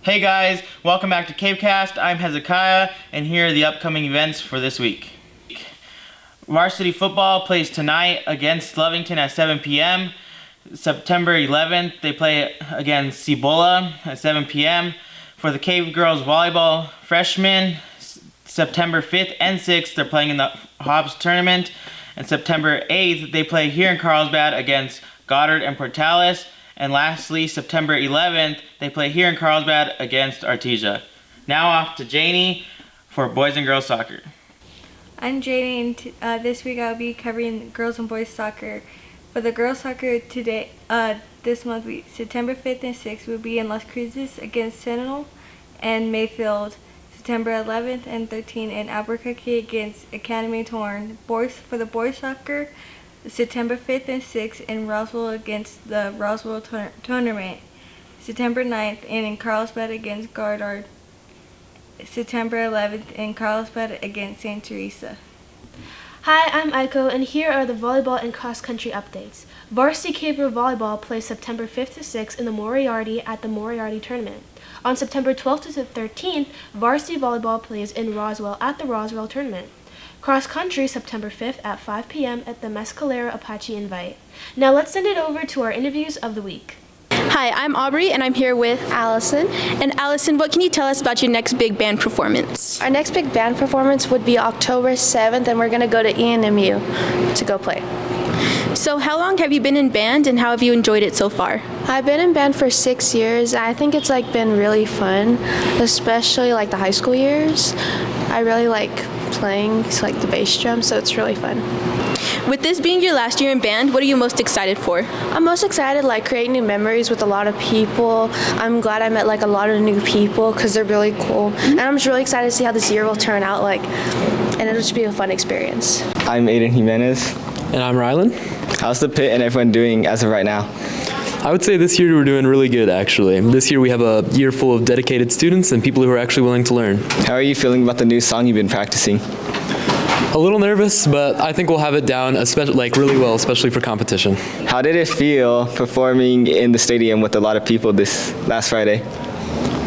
Hey guys, welcome back to CaveCast. I'm Hezekiah, and here are the upcoming events for this week. Varsity football plays tonight against Lovington at 7 p.m. September 11th, they play against Cibola at 7 p.m. For the Cave Girls volleyball freshmen, September 5th and 6th, they're playing in the Hobbs tournament. And September 8th, they play here in Carlsbad against Goddard and Portales. And lastly, September 11th, they play here in Carlsbad against Artesia. Now off to Janie for boys and girls soccer. I'm Janie, and this week I'll be covering girls and boys soccer. For the girls soccer today, this month, September 5th and 6th, will be in Las Cruces against Sentinel and Mayfield. September 11th and 13th in Albuquerque against Academy Torn. For the boys soccer, September 5th and 6th in Roswell against the Roswell tournament. September 9th and in Carlsbad against Goddard. September 11th in Carlsbad against St. Teresa. Hi, I'm Aiko, and here are the volleyball and cross-country updates. Varsity Cave Girl Volleyball plays September 5th to 6th in the Moriarty at the Moriarty Tournament. On September 12th to 13th, Varsity Volleyball plays in Roswell at the Roswell Tournament. Cross-country September 5th at 5 p.m. at the Mescalero Apache Invite. Now let's send it over to our interviews of the week. Hi, I'm Aubrey, and I'm here with Allison. And Allison, what can you tell us about your next big band performance? Our next big band performance would be October 7th, and we're going to go to ENMU to go play. So how long have you been in band, and how have you enjoyed it so far? I've been in band for 6 years. I think it's been really fun, especially the high school years. I really like playing the bass drum, so it's really fun. With this being your last year in band, what are you most excited for? I'm most excited create new memories with a lot of people. I'm glad I met a lot of new people because they're really cool. And I'm just really excited to see how this year will turn out and it'll just be a fun experience. I'm Aiden Jimenez. And I'm Rylan. How's the pit and everyone doing as of right now? I would say this year we're doing really good, actually. This year we have a year full of dedicated students and people who are actually willing to learn. How are you feeling about the new song you've been practicing? A little nervous, but I think we'll have it down really well, especially for competition. How did it feel performing in the stadium with a lot of people this last Friday?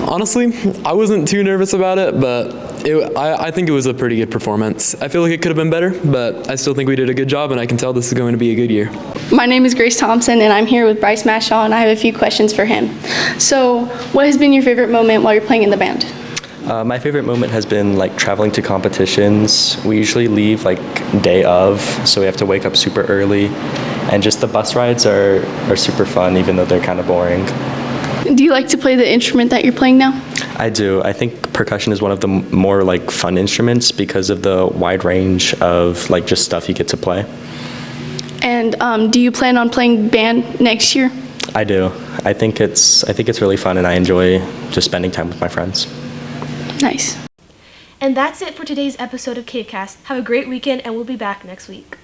Honestly, I wasn't too nervous about it, but I think it was a pretty good performance. I feel like it could have been better, but I still think we did a good job, and I can tell this is going to be a good year. My name is Grace Thompson, and I'm here with Bryce Mashaw, and I have a few questions for him. So, what has been your favorite moment while you're playing in the band? My favorite moment has been traveling to competitions. We usually leave day of, so we have to wake up super early, and just the bus rides are super fun, even though they're kind of boring. Do you like to play the instrument that you're playing now? I do. I think percussion is one of the more fun instruments because of the wide range of just stuff you get to play. And do you plan on playing band next year? I do. I think it's really fun, and I enjoy just spending time with my friends. Nice. And that's it for today's episode of CaveCast. Have a great weekend, and we'll be back next week.